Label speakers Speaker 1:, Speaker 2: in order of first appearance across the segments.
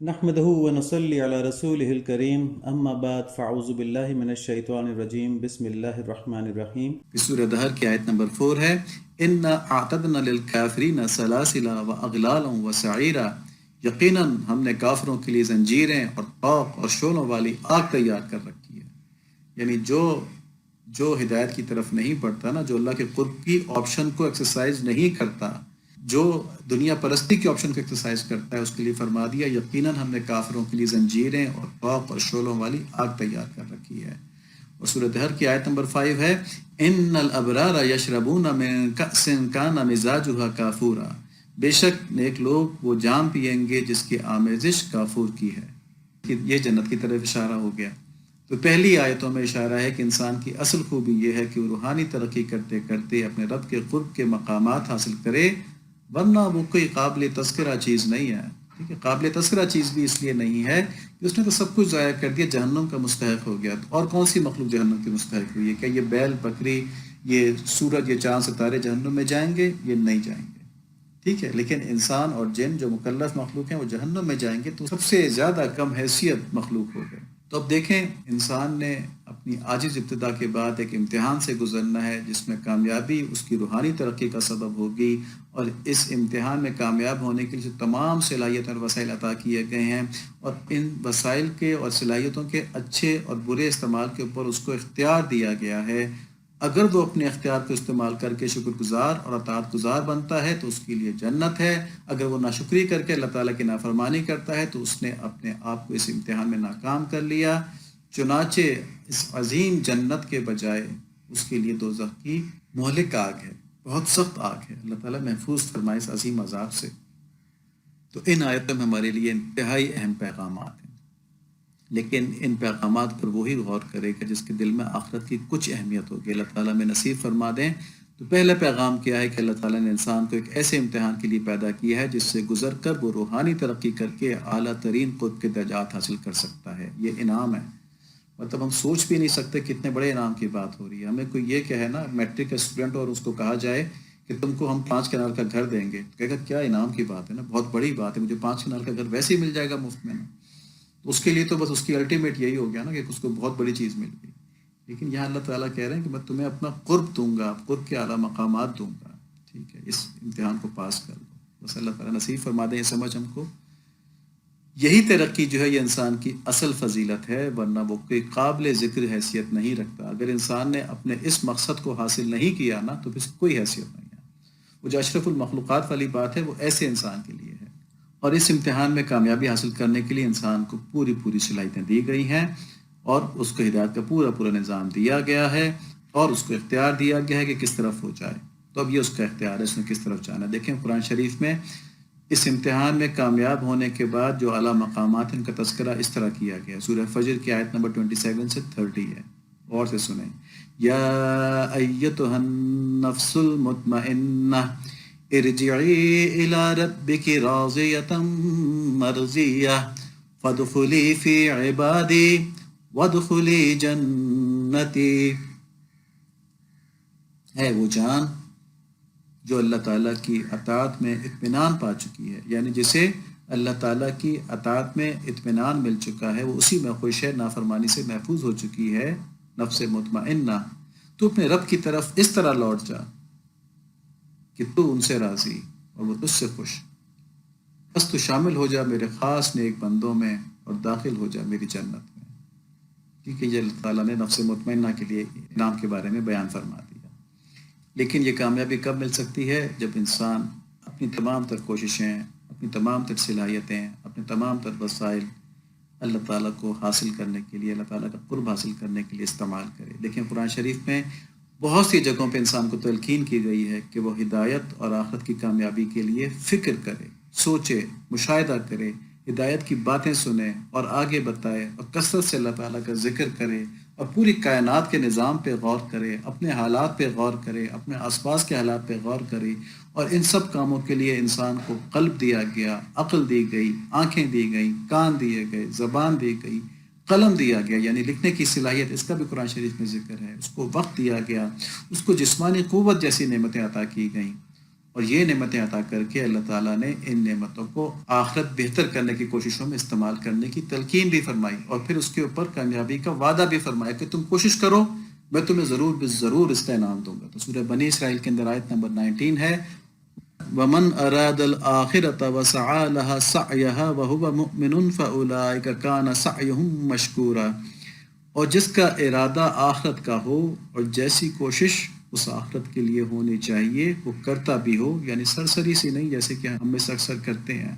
Speaker 1: نحمده ونصلي على رسوله الكريم اما بعد فاعوذ بالله من الشیطان الرجیم بسم اللہ الرحمن الرحیم۔
Speaker 2: سورہ دہر کی آیت نمبر 4 ہے اِنَّا اَعْتَدْنَا لِلْكَافِرِينَ سَلَاسِلَ وَأَغْلَالًا وَسَعِيرًا، یقیناً ہم نے کافروں کے لیے زنجیریں اور طوق اور شعلوں والی آگ تیار کر رکھی ہے۔ یعنی جو ہدایت کی طرف نہیں بڑھتا نا، جو اللہ کے قرب کی آپشن کو ایکسرسائز نہیں کرتا، جو دنیا پرستی کی آپشن کو ایکسرسائز کرتا ہے، اس کے لیے فرما دیا یقیناً ہم نے کافروں کے لیے زنجیریں اور طوق اور شعلوں والی آگ تیار کر رکھی ہے۔ اور سورہ دہر کی آیت نمبر 5 ہے ان الابرار یشربون من کأس کان مزاجها کافورا، بے شک نیک لوگ وہ جام پئیں گے جس کی آمیزش کافور کی ہے۔ یہ جنت کی طرف اشارہ ہو گیا۔ تو پہلی آیتوں میں اشارہ ہے کہ انسان کی اصل خوبی یہ ہے کہ وہ روحانی ترقی کرتے کرتے اپنے رب کے قرب کے مقامات حاصل کرے، ورنہ وہ کوئی قابل تذکرہ چیز نہیں ہے۔ ٹھیک ہے، قابل تذکرہ چیز بھی اس لیے نہیں ہے کہ اس نے تو سب کچھ ضائع کر دیا، جہنم کا مستحق ہو گیا۔ اور کون سی مخلوق جہنم کی مستحق ہوئی ہے؟ کیا یہ بیل بکری، یہ سورج، یہ چاند ستارے جہنم میں جائیں گے؟ یہ نہیں جائیں گے۔ ٹھیک ہے، لیکن انسان اور جن جو مکلف مخلوق ہیں وہ جہنم میں جائیں گے، تو سب سے زیادہ کم حیثیت مخلوق ہو گئے۔ تو اب دیکھیں، انسان نے اپنی عاجز ابتدا کے بعد ایک امتحان سے گزرنا ہے جس میں کامیابی اس کی روحانی ترقی کا سبب ہوگی، اور اس امتحان میں کامیاب ہونے کے لیے تمام صلاحیتیں اور وسائل عطا کیے گئے ہیں، اور ان وسائل کے اور صلاحیتوں کے اچھے اور برے استعمال کے اوپر اس کو اختیار دیا گیا ہے۔ اگر وہ اپنے اختیار کو استعمال کر کے شکر گزار اور اطاعت گزار بنتا ہے تو اس کے لیے جنت ہے، اگر وہ ناشکری کر کے اللہ تعالیٰ کی نافرمانی کرتا ہے تو اس نے اپنے آپ کو اس امتحان میں ناکام کر لیا۔ چنانچہ اس عظیم جنت کے بجائے اس کے لیے دوزخ کی مہلک آگ ہے، بہت سخت آگ ہے۔ اللہ تعالیٰ محفوظ فرمائے اس عظیم عذاب سے۔ تو ان آیتوں میں ہمارے لیے انتہائی اہم پیغامات ہیں، لیکن ان پیغامات پر وہی غور کرے گا جس کے دل میں آخرت کی کچھ اہمیت ہوگی۔ اللہ تعالیٰ میں نصیب فرما دیں۔ تو پہلا پیغام کیا ہے کہ اللہ تعالیٰ نے انسان کو ایک ایسے امتحان کے لیے پیدا کیا ہے جس سے گزر کر وہ روحانی ترقی کر کے اعلیٰ ترین قرب کے درجات حاصل کر سکتا ہے۔ یہ انعام ہے، مطلب ہم سوچ بھی نہیں سکتے کتنے بڑے انعام کی بات ہو رہی ہے۔ ہمیں کوئی یہ کہے نا، میٹرک کا اسٹوڈنٹ، اور اس کو کہا جائے کہ تم کو ہم 5 کنال کا گھر دیں گے، تو کہے گا کیا انعام کی بات ہے نا، بہت بڑی بات ہے، مجھے 5 کنال کا گھر ویسے ہی مل جائے گا مفت میں نا۔ تو اس کے لیے تو بس اس کی الٹیمیٹ یہی ہو گیا نا کہ اس کو بہت بڑی چیز مل گئی۔ لیکن یہاں اللہ تعالیٰ کہہ رہے ہیں کہ میں تمہیں اپنا قرب دوں گا، قرب کے اعلیٰ مقامات دوں گا۔ ٹھیک ہے، اس امتحان کو پاس کر دو، بس اللہ تعالیٰ نصیب فرما دیں یہ سمجھ ہم کو۔ یہی ترقی جو ہے یہ انسان کی اصل فضیلت ہے، ورنہ وہ کوئی قابل ذکر حیثیت نہیں رکھتا۔ اگر انسان نے اپنے اس مقصد کو حاصل نہیں کیا نا تو پھر کوئی حیثیت نہیں ہے۔ وہ جو اشرف المخلوقات والی بات ہے وہ ایسے انسان کے لیے ہے، اور اس امتحان میں کامیابی حاصل کرنے کے لیے انسان کو پوری صلاحیتیں دی گئی ہیں، اور اس کو ہدایت کا پورا نظام دیا گیا ہے، اور اس کو اختیار دیا گیا ہے کہ کس طرف ہو جائے۔ تو اب یہ اس کا اختیار ہے، اس نے کس طرف جانا ہے۔ دیکھیں قرآن شریف میں اس امتحان میں کامیاب ہونے کے بعد جو اعلیٰ مقامات ہیں ان کا تذکرہ اس طرح کیا گیا ہے۔ سورہ فجر کی آیت نمبر 27 سے 30 ہے، اور سے سنیں۔ یا ایتھا النفس المطمئنہ ارجعی الی ربک راضیۃ مرضیہ فادخلی فی عبادی وادخلی جنتی۔ ہے وہ جان جو اللہ تعالیٰ کی اطاعت میں اطمینان پا چکی ہے، یعنی جسے اللہ تعالیٰ کی اطاعت میں اطمینان مل چکا ہے، وہ اسی میں خوش ہے، نافرمانی سے محفوظ ہو چکی ہے، نفس مطمئنہ۔ تو اپنے رب کی طرف اس طرح لوٹ جا کہ تو ان سے راضی اور وہ تجھ سے خوش، بس تو شامل ہو جا میرے خاص نیک بندوں میں اور داخل ہو جا میری جنت میں۔ کیونکہ یہ اللہ تعالیٰ نے نفس مطمئنہ کے لیے انعام کے بارے میں بیان فرما دیا۔ لیکن یہ کامیابی کب مل سکتی ہے؟ جب انسان اپنی تمام تر کوششیں، اپنی تمام تر صلاحیتیں، اپنے تمام تر وسائل اللہ تعالیٰ کو حاصل کرنے کے لیے، اللہ تعالیٰ کا قرب حاصل کرنے کے لیے استعمال کرے۔ دیکھیں قرآن شریف میں بہت سی جگہوں پہ انسان کو تلقین کی گئی ہے کہ وہ ہدایت اور آخرت کی کامیابی کے لیے فکر کرے، سوچے، مشاہدہ کرے، ہدایت کی باتیں سنے اور آگے بتائے، اور کثرت سے اللہ تعالیٰ کا ذکر کرے، اور پوری کائنات کے نظام پہ غور کرے، اپنے حالات پہ غور کرے، اپنے آس پاس کے حالات پہ غور کرے۔ اور ان سب کاموں کے لیے انسان کو قلب دیا گیا، عقل دی گئی، آنکھیں دی گئیں، کان دیے گئے، زبان دی گئی، قلم دیا گیا، یعنی لکھنے کی صلاحیت، اس کا بھی قرآن شریف میں ذکر ہے۔ اس کو وقت دیا گیا، اس کو جسمانی قوت جیسی نعمتیں عطا کی گئیں، اور یہ نعمتیں عطا کر کے اللہ تعالیٰ نے ان نعمتوں کو آخرت بہتر کرنے کی کوششوں میں استعمال کرنے کی تلقین بھی فرمائی، اور پھر اس کے اوپر کامیابی کا وعدہ بھی فرمایا کہ تم کوشش کرو، میں تمہیں ضرور اس کا انعام دوں گا۔ تو سورہ بنی اسرائیل کے اندر آیت نمبر 19 ہے، وَمَنْ أَرَادَ الْآخِرَةَ وَسَعَى لَهَا سَعْيَهَا وَهُوَ مُؤْمِنٌ فَأُولَٰئِكَ كَانَ سَعْيُهُمْ مَشْكُورًا، اور جس کا ارادہ آخرت کا ہو اور جیسی کوشش اس آخرت کے لیے ہونی چاہیے وہ کرتا بھی ہو، یعنی سرسری سی نہیں جیسے کہ ہم میں سے اکثر کرتے ہیں،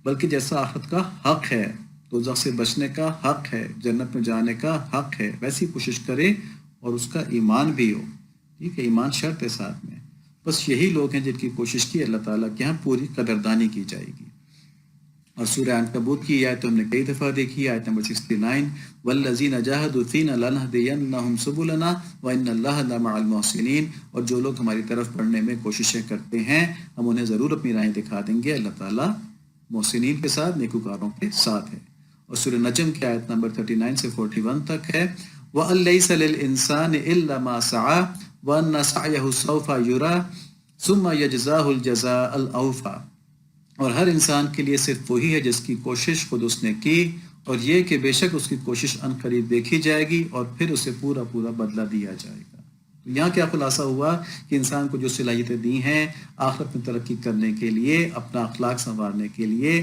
Speaker 2: بلکہ جیسا آخرت کا حق ہے، دوزخ سے بچنے کا حق ہے، جنت میں جانے کا حق ہے، ویسی کوشش کرے اور اس کا ایمان بھی ہو۔ ٹھیک ہے، ایمان شرط ہے ساتھ میں۔ بس یہی لوگ ہیں جن کی کوشش کی اللہ تعالیٰ کے یہاں پوری قدردانی کی جائے گی۔ اور سورہ عنکبوت کی آیت ہم نے کئی دفعہ دیکھی، آیت نمبر 69، وَالَّذِينَ جَاهَدُوا فِينَا لَنَهْدِيَنَّهُمْ سُبُلَنَا وَإِنَّ اللَّهَ لَمَعَ الْمُحْسِنِينَ، اور جو لوگ ہماری طرف بڑھنے میں کوششیں کرتے ہیں ہم انہیں ضرور اپنی راہیں دکھا دیں گے، اللہ تعالیٰ محسنین کے ساتھ، نیکوکاروں کے ساتھ ہے۔ اور سورہ نجم کی آیت نمبر 39 سے 41 تک ہے، وَأَن لَّيْسَ لِلْإِنسَانِ إِلَّا مَا سَعَىٰ وَأَنَّ سَعْيَهُ سَوْفَ يُرَىٰ ثُمَّ يَجْزَاهُ الْجَزَاءَ الْأَوْفَىٰ، اور ہر انسان کے لیے صرف وہی ہے جس کی کوشش خود اس نے کی، اور یہ کہ بے شک اس کی کوشش عنقریب دیکھی جائے گی اور پھر اسے پورا بدلہ دیا جائے گا۔ تو یہاں کیا خلاصہ ہوا کہ انسان کو جو صلاحیتیں دی ہیں آخرت میں ترقی کرنے کے لیے، اپنا اخلاق سنوارنے کے لیے،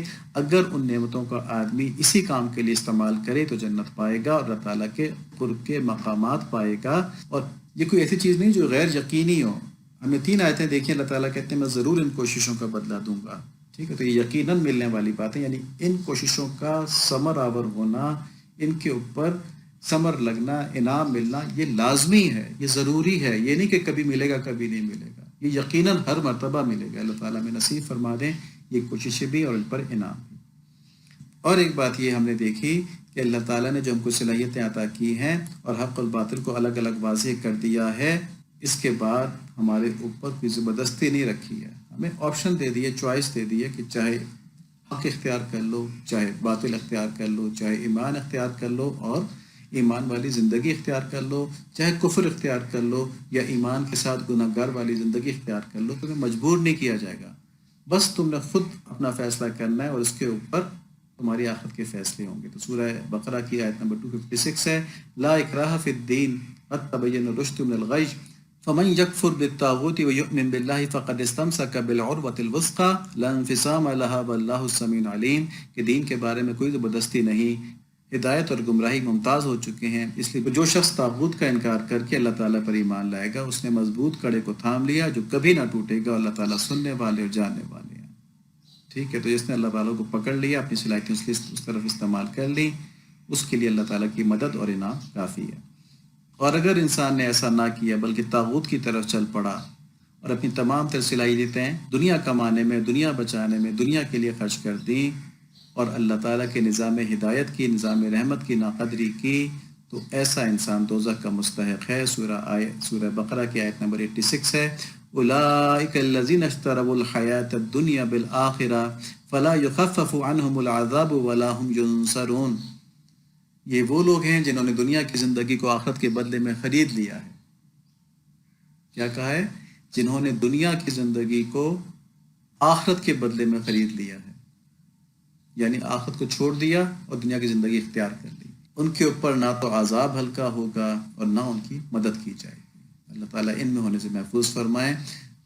Speaker 2: اگر ان نعمتوں کا آدمی اسی کام کے لیے استعمال کرے تو جنت پائے گا اور اللہ تعالیٰ کے قرب کے مقامات پائے گا۔ اور یہ کوئی ایسی چیز نہیں جو غیر یقینی ہو۔ ہم نے 3 آیتیں دیکھی، اللہ تعالیٰ کہتے ہیں میں ضرور ان کوششوں کا بدلہ دوں گا۔ ٹھیک ہے، تو یہ یقیناً ملنے والی بات ہے، یعنی ان کوششوں کا ثمر آور ہونا، ان کے اوپر ثمر لگنا، انعام ملنا، یہ لازمی ہے، یہ ضروری ہے، یہ نہیں کہ کبھی ملے گا کبھی نہیں ملے گا، یہ یقیناً ہر مرتبہ ملے گا۔ اللہ تعالیٰ میں نصیب فرما دیں یہ کوششیں بھی اور ان پر انعام بھی۔ اور ایک بات یہ ہم نے دیکھی کہ اللہ تعالیٰ نے جو ہم کو صلاحیتیں عطا کی ہیں اور حق والباطل کو الگ الگ واضح کر دیا ہے، اس کے بعد ہمارے اوپر کوئی زبردستی نہیں رکھی ہے، ہمیں آپشن دے دیے، چوائس دے دی ہے کہ چاہے حق اختیار کر لو، چاہے باطل اختیار کر لو، چاہے ایمان اختیار کر لو اور ایمان والی زندگی اختیار کر لو، چاہے کفر اختیار کر لو یا ایمان کے ساتھ گناہ گار والی زندگی اختیار کر لو، تمہیں مجبور نہیں کیا جائے گا، بس تم نے خود اپنا فیصلہ کرنا ہے اور اس کے اوپر تمہاری آخرت کے فیصلے ہوں گے۔ تو سورہ بقرہ کی آیت نمبر 256 ہے، لا اکراہ فی الدین قد تبین الرشد من الغی فمن یکفر بالطاغوت ویؤمن باللہ فقد استمسک بالعروۃ الوثقی لا انفصام لها واللہ السمیع العلیم، کہ دین کے بارے میں کوئی زبردستی نہیں، ہدایت اور گمراہی ممتاز ہو چکے ہیں، اس لیے جو شخص طاغوت کا انکار کر کے اللہ تعالیٰ پر ایمان لائے گا اس نے مضبوط کڑے کو تھام لیا جو کبھی نہ ٹوٹے گا، اللہ تعالیٰ سننے والے اور جاننے والے ہیں۔ ٹھیک ہے، تو جس نے اللہ تعالیٰ کو پکڑ لیا، اپنی صلاحیتیں اس طرف استعمال کر لی، اس کے لیے اللہ تعالیٰ کی مدد اور انعام کافی ہے۔ اور اگر انسان نے ایسا نہ کیا بلکہ طاغوت کی طرف چل پڑا اور اپنی تمام تر صلاحیتیں دنیا کمانے میں، دنیا بچانے میں، دنیا کے لیے خرچ کر دیں اور اللہ تعالیٰ کے نظام ہدایت کی، نظام رحمت کی ناقدری کی، تو ایسا انسان دوزخ کا مستحق ہے۔ سورہ بقرہ کی آیت نمبر 86 ہے، اولئک الذین اشتروا الحیاۃ الدنیا بالآخرہ فلا یخفف عنہم العذاب ولا هم ینصرون، یہ وہ لوگ ہیں جنہوں نے دنیا کی زندگی کو آخرت کے بدلے میں خرید لیا ہے۔ کیا کہا ہے؟ جنہوں نے دنیا کی زندگی کو آخرت کے بدلے میں خرید لیا ہے، یعنی آخرت کو چھوڑ دیا اور دنیا کی زندگی اختیار کر لی، ان کے اوپر نہ تو عذاب ہلکا ہوگا اور نہ ان کی مدد کی جائے گی۔ اللہ تعالیٰ ان میں ہونے سے محفوظ فرمائے۔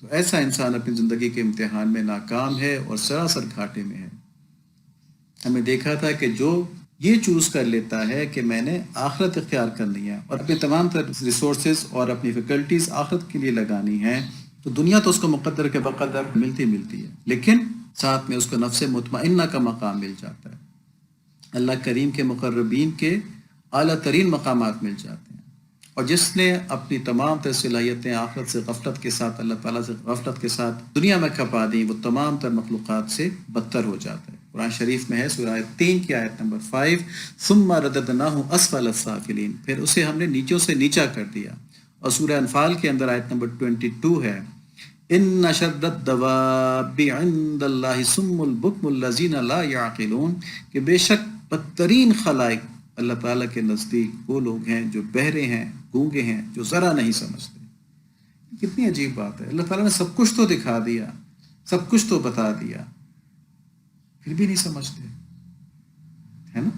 Speaker 2: تو ایسا انسان اپنی زندگی کے امتحان میں ناکام ہے اور سراسر گھاٹے میں ہے۔ ہمیں دیکھا تھا کہ جو یہ چوز کر لیتا ہے کہ میں نے آخرت اختیار کرنی ہے اور اپنے تمام تر ریسورسز اور اپنی فیکلٹیز آخرت کے لیے لگانی ہیں، تو دنیا تو اس کو مقدر کے بقدر ملتی ہے، لیکن ساتھ میں اس کو نفس مطمئنہ کا مقام مل جاتا ہے، اللہ کریم کے مقربین کے اعلیٰ ترین مقامات مل جاتے ہیں۔ اور جس نے اپنی تمام تر صلاحیتیں آخرت سے غفلت کے ساتھ، اللہ تعالیٰ سے غفلت کے ساتھ دنیا میں کھپا دیں، وہ تمام تر مخلوقات سے بدتر ہو جاتا ہے۔ قرآن شریف میں ہے سورہ 3 کی آیت نمبر 5، ثم رددناہ اسفل السافلین، پھر اسے ہم نے نیچوں سے نیچا کر دیا۔ اور سورہ انفال کے اندر آیت نمبر 22 ہے، ان شر الدواب عند اللہ صم البکم الذین لا یعقلون، کہ بے شک بدترین خلائق اللہ تعالیٰ کے نزدیک وہ لوگ ہیں جو بہرے ہیں، گونگے ہیں، جو ذرا نہیں سمجھتے۔ کتنی عجیب بات ہے، اللہ تعالیٰ نے سب کچھ تو دکھا دیا، سب کچھ تو بتا دیا، پھر بھی نہیں سمجھتے، ہے نا؟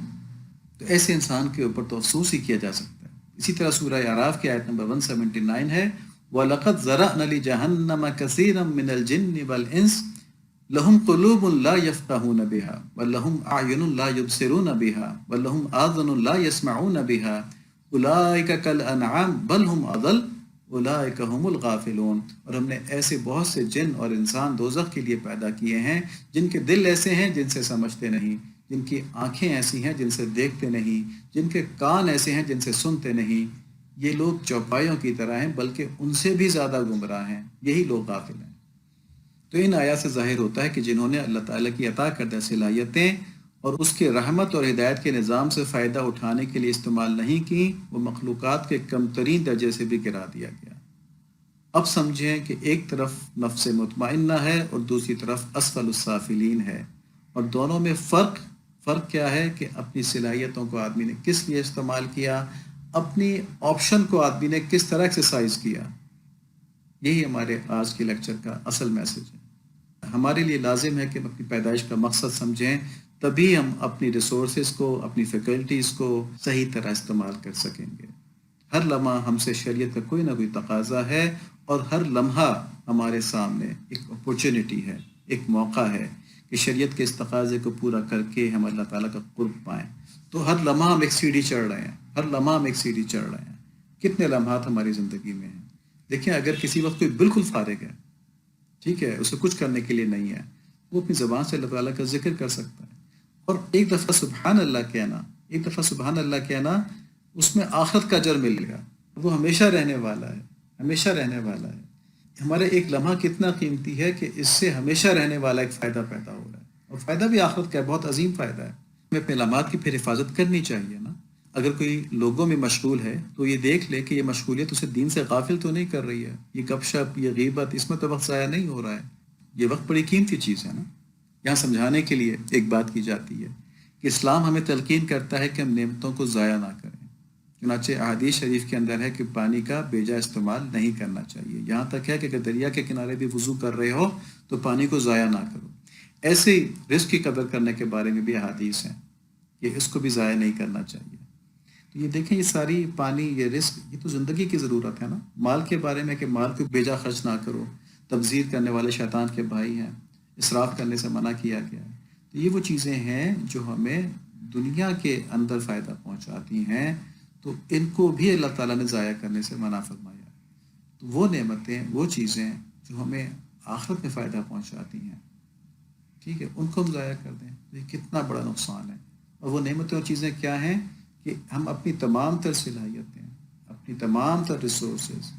Speaker 2: تو ایسے انسان کے اوپر تو افسوس ہی کیا جا سکتا ہے۔ اسی طرح سورہ اعراف کی آیت نمبر 179 ہے، وَلَقَدْ ذَرَأْنَا لِجَهَنَّمَ كَثِيرًا مِنَ الْجِنِّ وَالْإِنسِ لَهُمْ قُلُوبٌ لَا يَفْقَهُونَ بِهَا وَلَهُمْ أَعْيُنٌ لَا يُبْصِرُونَ بِهَا وَلَهُمْ آذُنٌ لَا يَسْمَعُونَ بِهَا أُولَٰئِكَ كَالْأَنْعَامِ بَلْ هُمْ أَضَلُّ أُولَٰئِكَ هُمُ الْغَافِلُونَ۔ اور ہم نے ایسے بہت سے جن اور انسان دوزخ کے لیے پیدا کیے ہیں جن کے دل ایسے ہیں جن سے سمجھتے نہیں، جن کی آنکھیں ایسی ہیں جن سے دیکھتے نہیں، جن کے کان ایسے ہیں جن سے سنتے نہیں۔ یہ لوگ چوپایوں کی طرح ہیں بلکہ ان سے بھی زیادہ گمراہ ہیں، یہی لوگ غافل ہیں۔ تو ان آیات سے ظاہر ہوتا ہے کہ جنہوں نے اللہ تعالیٰ کی عطا کردہ صلاحیتیں اور اس کے رحمت اور ہدایت کے نظام سے فائدہ اٹھانے کے لیے استعمال نہیں کی، وہ مخلوقات کے کم ترین درجے سے بھی گرا دیا گیا۔ اب سمجھیں کہ ایک طرف نفس مطمئنہ ہے اور دوسری طرف اسفل السافلین ہے، اور دونوں میں فرق کیا ہے کہ اپنی صلاحیتوں کو آدمی نے کس لیے استعمال کیا، اپنی آپشن کو آدمی نے کس طرح ایکسرسائز کیا۔ یہی ہمارے آج کے لیکچر کا اصل میسج ہے۔ ہمارے لیے لازم ہے کہ ہم اپنی پیدائش کا مقصد سمجھیں، تبھی ہم اپنی ریسورسز کو، اپنی فیکلٹیز کو صحیح طرح استعمال کر سکیں گے۔ ہر لمحہ ہم سے شریعت کا کوئی نہ کوئی تقاضا ہے، اور ہر لمحہ ہمارے سامنے ایک اپورچونٹی ہے، ایک موقع ہے کہ شریعت کے اس تقاضے کو پورا کر کے ہم اللہ تعالیٰ کا قرب پائیں۔ تو ہر لمحہ ہم ایک سیڑھی چڑھ رہے ہیں، ہر لمحہ ہم ایک سیڑھی چڑھ رہے ہیں۔ کتنے لمحات ہماری زندگی میں ہیں؟ دیکھیں، اگر کسی وقت کوئی بالکل فارغ ہے، ٹھیک ہے، اسے کچھ کرنے کے لیے نہیں ہے، وہ اپنی زبان سے اللہ تعالیٰ کا ذکر کر سکتا ہے، اور ایک دفعہ سبحان اللہ کہنا، اس میں آخرت کا اجر ملے گا، وہ ہمیشہ رہنے والا ہے، ہمیشہ رہنے والا ہے۔ ہمارے ایک لمحہ کتنا قیمتی ہے کہ اس سے ہمیشہ رہنے والا ایک فائدہ پیدا ہو رہا ہے، اور فائدہ بھی آخرت کا ہے، بہت عظیم فائدہ ہے۔ ہمیں اپنے لمحات کی پھر حفاظت کرنی چاہیے نا۔ اگر کوئی لوگوں میں مشغول ہے تو یہ دیکھ لے کہ یہ مشغولیت اسے دین سے غافل تو نہیں کر رہی ہے، یہ گپ شپ، یہ غیبت، اس میں تو وقت ضائع نہیں ہو رہا ہے۔ یہ وقت بڑی قیمتی چیز ہے نا۔ یہاں سمجھانے کے لیے ایک بات کی جاتی ہے کہ اسلام ہمیں تلقین کرتا ہے کہ ہم نعمتوں کو ضائع نہ کریں۔ چنانچہ احادیث شریف کے اندر ہے کہ پانی کا بیجا استعمال نہیں کرنا چاہیے، یہاں تک ہے کہ اگر دریا کے کنارے بھی وضو کر رہے ہو تو پانی کو ضائع نہ کرو۔ ایسے ہی رزق کی قدر کرنے کے بارے میں بھی احادیث ہیں کہ اس کو بھی ضائع نہیں کرنا چاہیے۔ تو یہ دیکھیں، یہ ساری پانی، یہ رزق، یہ تو زندگی کی ضرورت ہے نا۔ مال کے بارے میں کہ مال کو بیجا خرچ نہ کرو، تبذیر کرنے والے شیطان کے بھائی ہیں، اسراف کرنے سے منع کیا گیا ہے۔ تو یہ وہ چیزیں ہیں جو ہمیں دنیا کے اندر فائدہ پہنچاتی ہیں، تو ان کو بھی اللہ تعالیٰ نے ضائع کرنے سے منع فرمایا۔ تو وہ نعمتیں، وہ چیزیں جو ہمیں آخرت میں فائدہ پہنچاتی ہیں، ٹھیک ہے، ان کو ہم ضائع کر دیں تو یہ کتنا بڑا نقصان ہے۔ اور وہ نعمتیں اور چیزیں کیا ہیں کہ ہم اپنی تمام تر صلاحیتیں، اپنی تمام تر ریسورسز،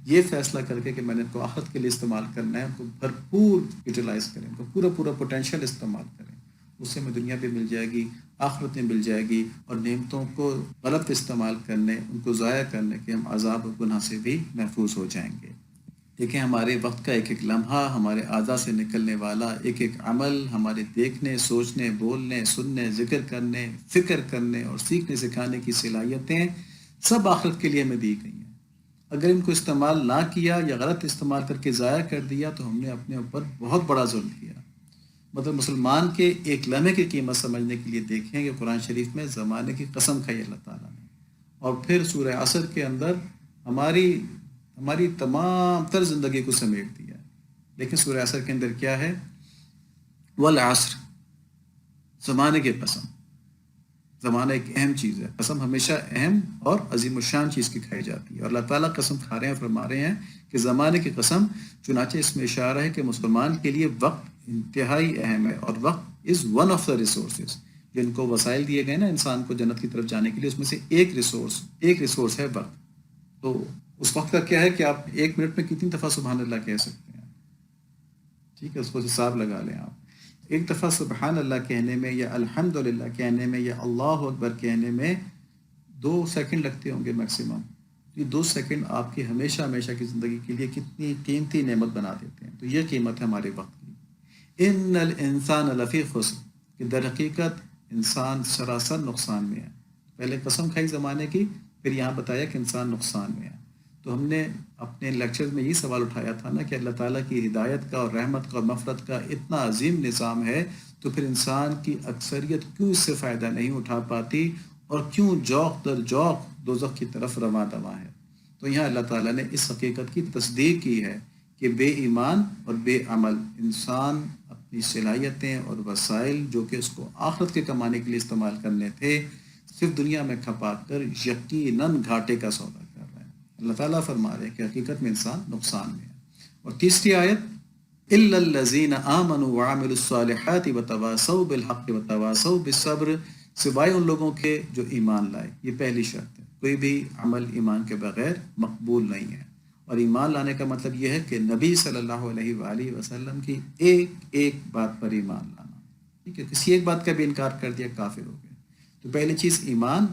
Speaker 2: یہ فیصلہ کر کے کہ میں نے ان کو آخرت کے لیے استعمال کرنا ہے، ان کو بھرپور یوٹیلائز کریں، ان کو پورا پوٹینشیل استعمال کریں، اس سے ہمیں دنیا بھی مل جائے گی، آخرت میں مل جائے گی، اور نعمتوں کو غلط استعمال کرنے، ان کو ضائع کرنے کے ہم عذاب و گناہ سے بھی محفوظ ہو جائیں گے۔ دیکھیں، ہمارے وقت کا ایک ایک لمحہ، ہمارے اعضاء سے نکلنے والا ایک ایک عمل، ہمارے دیکھنے، سوچنے، بولنے، سننے، ذکر کرنے، فکر کرنے اور سیکھنے سکھانے کی صلاحیتیں سب آخرت کے لیے ہمیں دی گئی ہیں۔ اگر ان کو استعمال نہ کیا یا غلط استعمال کر کے ضائع کر دیا تو ہم نے اپنے اوپر بہت بڑا ظلم کیا۔ مطلب مسلمان کے ایک لمحے کی قیمت سمجھنے کے لیے دیکھیں کہ قرآن شریف میں زمانے کی قسم کھائی اللہ تعالیٰ نے، اور پھر سورہ عصر کے اندر ہماری تمام تر زندگی کو سمیٹ دیا ہے۔ لیکن سورہ عصر کے اندر کیا ہے؟ والعصر، زمانے کی قسم۔ زمانہ ایک اہم چیز ہے، قسم ہمیشہ اہم اور عظیم الشان چیز کی کھائی جاتی ہے، اور اللہ تعالیٰ قسم کھا رہے ہیں، فرما رہے ہیں کہ زمانے کی قسم۔ چنانچہ اس میں اشارہ ہے کہ مسلمان کے لیے وقت انتہائی اہم ہے، اور وقت is one of the resources, جن کو وسائل دیے گئے نا انسان کو جنت کی طرف جانے کے لیے، اس میں سے ایک ریسورس ہے وقت۔ تو اس وقت کا کیا ہے کہ آپ ایک منٹ میں کتنی دفعہ سبحان اللہ کہہ سکتے ہیں، ٹھیک ہے، اس کو حساب لگا لیں آپ۔ ایک دفعہ سبحان اللہ کہنے میں یا الحمدللہ کہنے میں یا اللہ اکبر کہنے میں 2 سیکنڈ لگتے ہوں گے میکسیمم۔ یہ 2 سیکنڈ آپ کی ہمیشہ کی زندگی کے لیے کتنی قیمتی نعمت بنا دیتے ہیں۔ تو یہ قیمت ہے ہمارے وقت کی۔ ان الانسان لفی خسر، کہ در حقیقت انسان سراسر نقصان میں ہے۔ پہلے قسم کھائی زمانے کی، پھر یہاں بتایا کہ انسان نقصان میں ہے۔ تو ہم نے اپنے لیکچرز میں یہ سوال اٹھایا تھا نا کہ اللہ تعالیٰ کی ہدایت کا اور رحمت کا اور مغفرت کا اتنا عظیم نظام ہے، تو پھر انسان کی اکثریت کیوں اس سے فائدہ نہیں اٹھا پاتی اور کیوں جوق در جوق دوزخ کی طرف رواں دواں ہے؟ تو یہاں اللہ تعالیٰ نے اس حقیقت کی تصدیق کی ہے کہ بے ایمان اور بے عمل انسان اپنی صلاحیتیں اور وسائل جو کہ اس کو آخرت کے کمانے کے لیے استعمال کرنے تھے، صرف دنیا میں کھپا کر یقیناً گھاٹے کا سودا کر رہا ہے۔ اللہ تعالیٰ فرما رہے ہیں کہ حقیقت میں انسان نقصان میں ہے۔ اور تیسری آیت الا الذین آمنوا وعملوا الصالحات وتواصوا بالحق وتواصوا بالصبر، سوائے ان لوگوں کے جو ایمان لائے۔ یہ پہلی شرط ہے، کوئی بھی عمل ایمان کے بغیر مقبول نہیں ہے۔ اور ایمان لانے کا مطلب یہ ہے کہ نبی صلی اللہ علیہ وآلہ وسلم کی ایک ایک بات پر ایمان لانا، ٹھیک ہے؟ کسی ایک بات کا بھی انکار کر دیا کافر ہو گئے۔ تو پہلی چیز ایمان،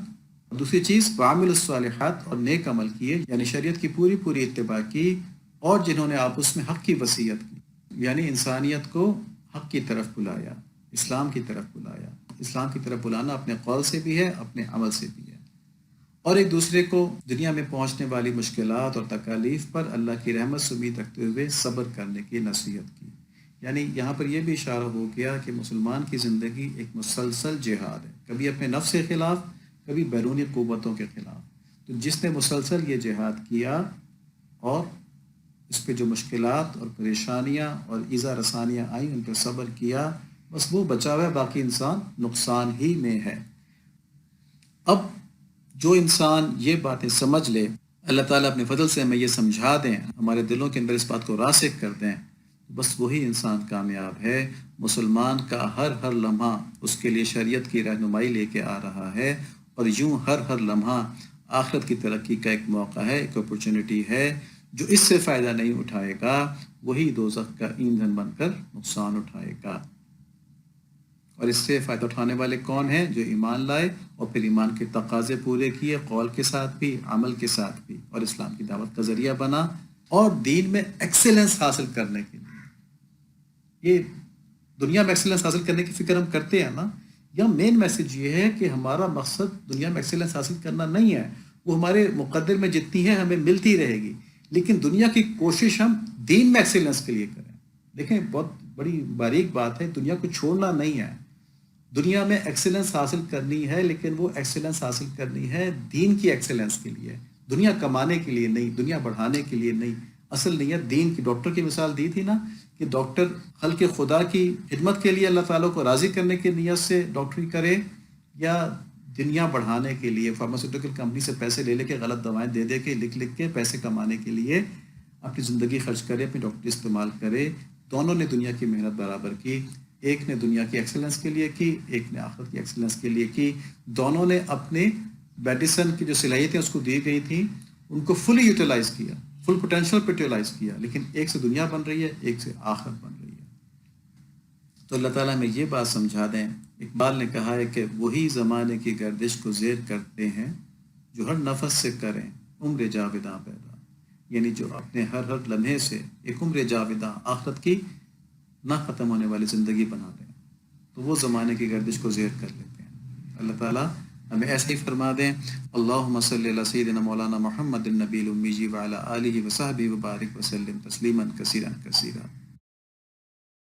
Speaker 2: اور دوسری چیز وعمل الصالحات، اور نیک عمل کیے، یعنی شریعت کی پوری پوری اتباع کی، اور جنہوں نے آپس میں حق کی وصیت کی، یعنی انسانیت کو حق کی طرف بلایا، اسلام کی طرف بلایا۔ اسلام کی طرف بلانا اپنے قول سے بھی ہے، اپنے عمل سے بھی ہے، اور ایک دوسرے کو دنیا میں پہنچنے والی مشکلات اور تکالیف پر اللہ کی رحمت سے امید رکھتے ہوئے صبر کرنے کی نصیحت کی۔ یعنی یہاں پر یہ بھی اشارہ ہو گیا کہ مسلمان کی زندگی ایک مسلسل جہاد ہے، کبھی اپنے نفس کے خلاف، کبھی بیرونی قوتوں کے خلاف۔ تو جس نے مسلسل یہ جہاد کیا اور اس پہ جو مشکلات اور پریشانیاں اور ایذا رسانیاں آئیں ان پہ صبر کیا، بس وہ بچا ہوا ہے، باقی انسان نقصان ہی میں ہے۔ اب جو انسان یہ باتیں سمجھ لے، اللہ تعالیٰ اپنے فضل سے ہمیں یہ سمجھا دیں، ہمارے دلوں کے اندر اس بات کو راسخ کر دیں، بس وہی انسان کامیاب ہے۔ مسلمان کا ہر لمحہ اس کے لیے شریعت کی رہنمائی لے کے آ رہا ہے، اور یوں ہر لمحہ آخرت کی ترقی کا ایک موقع ہے، ایک اپرچونٹی ہے۔ جو اس سے فائدہ نہیں اٹھائے گا وہی دوزخ کا ایندھن بن کر نقصان اٹھائے گا۔ اور اس سے فائدہ اٹھانے والے کون ہیں؟ جو ایمان لائے اور پھر ایمان کے تقاضے پورے کیے، قول کے ساتھ بھی، عمل کے ساتھ بھی، اور اسلام کی دعوت کا ذریعہ بنا، اور دین میں ایکسیلنس حاصل کرنے کے لیے، یہ دنیا میں ایکسیلنس حاصل کرنے کی فکر ہم کرتے ہیں نا، یا مین میسج یہ ہے کہ ہمارا مقصد دنیا میں ایکسیلنس حاصل کرنا نہیں ہے، وہ ہمارے مقدر میں جتنی ہے ہمیں ملتی رہے گی، لیکن دنیا کی کوشش ہم دین میں ایکسیلنس کے لیے کریں۔ دیکھیں، بہت بڑی باریک بات ہے، دنیا کو چھوڑنا نہیں ہے، دنیا میں ایکسیلنس حاصل کرنی ہے، لیکن وہ ایکسیلنس حاصل کرنی ہے دین کی ایکسیلنس کے لیے، دنیا کمانے کے لیے نہیں، دنیا بڑھانے کے لیے نہیں۔ اصل نیت دین کی، ڈاکٹر کی مثال دی تھی نا کہ ڈاکٹر خلق خدا کی خدمت کے لیے، اللہ تعالیٰ کو راضی کرنے کی نیت سے ڈاکٹری کرے، یا دنیا بڑھانے کے لیے فارماسیوٹیکل کمپنی سے پیسے لے لے کے غلط دوائیں دے دے کے لکھ کے پیسے کمانے کے لیے اپنی زندگی خرچ کرے، اپنی ڈاکٹری استعمال کرے۔ دونوں نے دنیا کی محنت برابر کی، ایک نے دنیا کی ایکسیلنس کے لیے کی، ایک نے آخرت کی ایکسیلنس کے لیے کی۔ دونوں نے اپنے میڈیسن کی جو صلاحیتیں اس کو دی گئی تھیں ان کو فلی یوٹیلائز کیا، فل پوٹینشیل پہ یوٹیلائز کیا، لیکن ایک سے دنیا بن رہی ہے، ایک سے آخرت بن رہی ہے۔ تو اللہ تعالیٰ میں یہ بات سمجھا دیں، اقبال نے کہا ہے کہ وہی زمانے کی گردش کو زیر کرتے ہیں جو ہر نفس سے کریں عمر جاویداں پیدا، یعنی جو اپنے ہر لمحے سے ایک عمر جاویداں آخرت کی نہ ختم ہونے والی زندگی بنا لیں، تو وہ زمانے کی گردش کو زیر کر لیتے ہیں۔ اللہ تعالیٰ ہمیں ایسے ہی فرما دیں۔ اللہم صلی علی سیدنا مولانا محمد النبی الامی وعلی آلہ وصحبہ وبارک وسلم تسلیما کثیرا کثیرا۔